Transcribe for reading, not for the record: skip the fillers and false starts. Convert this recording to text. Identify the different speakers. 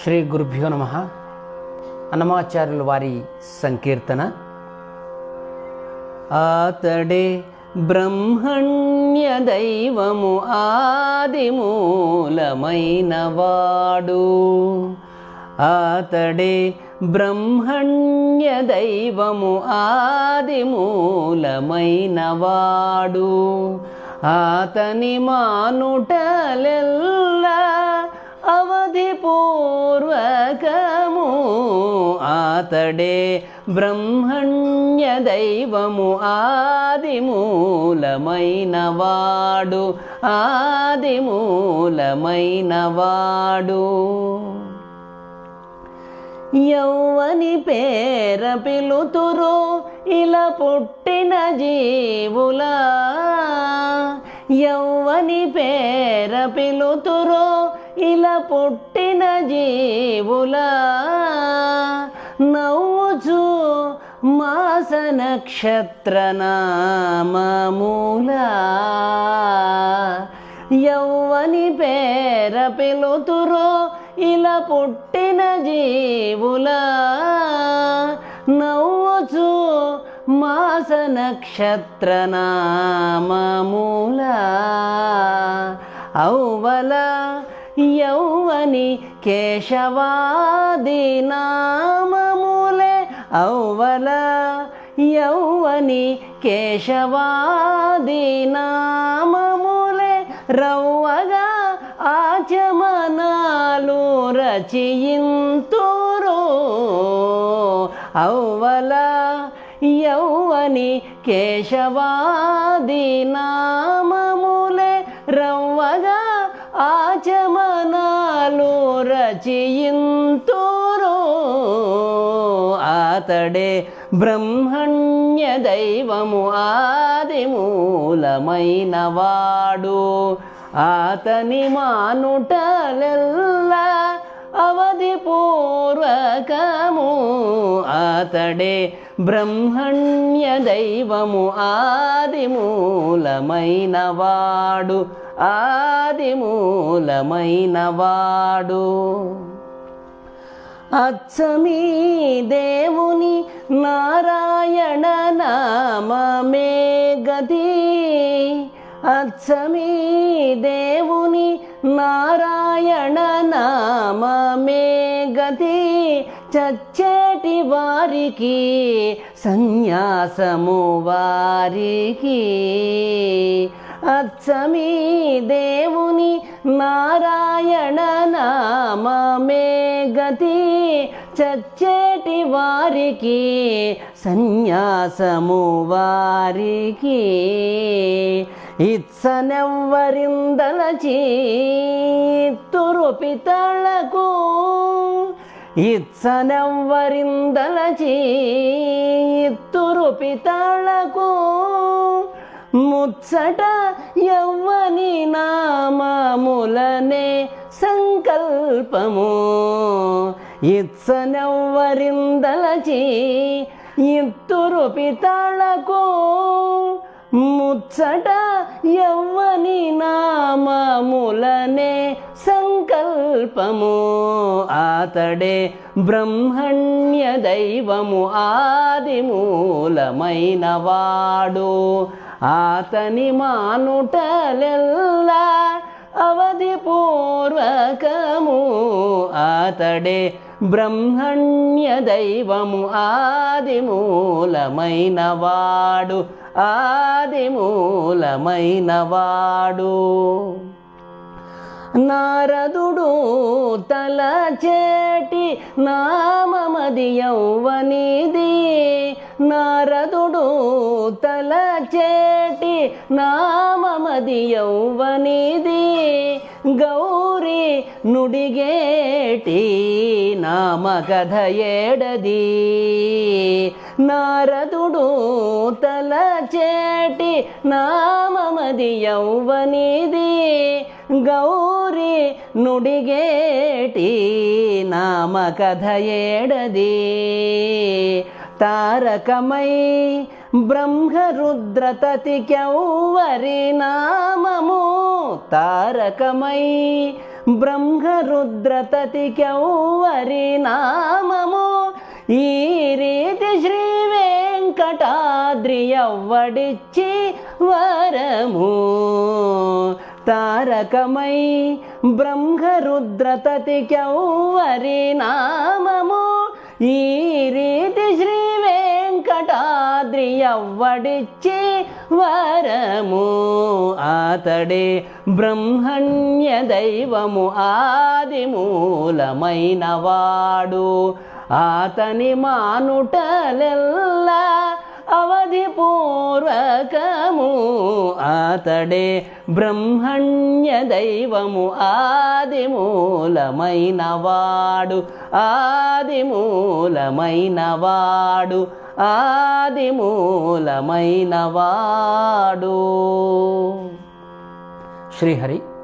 Speaker 1: శ్రీ గురుభ్యో నమః. అన్నమాచార్యుల వారి సంకీర్తన. ఆతడే బ్రహ్మణ్య దైవము ఆదిమూలమైన వాడు, ఆతడే బ్రహ్మణ్య దైవము ఆదిమూలమైన వాడు, ఆతని మానుటలెల్లా అవధి పూర్వకము, ఆతడే బ్రహ్మణ్య దైవము ఆదిమూలమైన వాడు, ఆదిమూలమైన వాడు. యౌవని పేర పిలుతురు ఇలా పుట్టిన జీవులా, యౌవని పేర పిలుతురు ఇలా పుట్టిన జీవులా, నవ్వుచు మాస నక్షత్ర నామమూలా, యౌవని పేర పిలుతురు ఇలా పుట్టిన జీవులా, నవ్వుచు మాస నక్షత్ర నామమూలా, ఔవల యౌవని కేశవాది నామములే, ఔవల యౌవని కేశవాది నామములే, రవ్వగా ఆచమనాలు రచయింతురు, ఔవల యౌవని కేశవాది నామములే, రవ్వగా ఆచమనాలు రచయింతురు, ఆతడే బ్రహ్మణ్య దైవము ఆదిమూలమైన వాడు, ఆతని మానుటలెల్లా అవధి పూర్వకము, ఆతడే బ్రహ్మణ్య దైవము ఆదిమూలమైన వాడు, ఆదిమూలమైన వాడు. అచ్చమీ దేవుని నారాయణ నామమే గతి, అచ్చమీ దేవుని నారాయణ నామమే గతి, చచ్చేటి వారికి సన్యాసము వారికి, అచ్చమీ దేవుని నారాయణ నామమే గతి, చచ్చేటి వారికి సన్యాసము వారికి, ఇచ్చనెవ్వరిందలచి ఇత్తురు పితళకు, ఇచ్చనెవ్వరిందలచి ఇత్తురు పితళకు, ముచ్చట యవ్వని నామములనే సంకల్పము, ఇచ్చనెవ్వరిందలచి ఇత్తురు పితళకు, ముచ్చట యవ్వని నామములనే సంకల్పము, ఆతడే బ్రహ్మణ్య దైవము ఆదిమూలమైన వాడు, ఆతని మానుటలెల్లా అవధి పూర్వకము, ఆతడే బ్రహ్మణ్య దైవము ఆదిమూలమైన వాడు, ఆదిమూలమైన వాడు. నారదుడు తలచేటి నామమది యౌవనిది, నారదుడు తలచేటి నామమది యౌవనిది, గౌరీ నుడిగేటి నామకథ ఏడది, నారదుడు తలచేటి నామమది యౌవనిది, గౌరీ నుడిగేటి నామకథ ఏడది, తారకమై బ్రహ్మరుద్రతతికెవ్వరి నామము, తారకమై బ్రహ్మరుద్రతతికెవ్వరి నామము ఈ రీతి శ్రీ వెంకటాద్రి ఎవ్వడిచ్చి వరము తారకమై బ్రహ్మరుద్రతతికెవ్వరి నామము ఈ రీతి శ్రీ వెంకటాద్రి ఎవ్వడిచ్చి వరము ఆతడే బ్రహ్మణ్య దైవము ఆది మూలమైన వాడు ఆతని మానుటలెల్లా అవధి పూర్వకము ఆతడే బ్రహ్మణ్య దైవము ఆది మూలమైన వాడు ఆది మూలమైన వాడు ఆది మూలమైన వాడు. శ్రీహరి.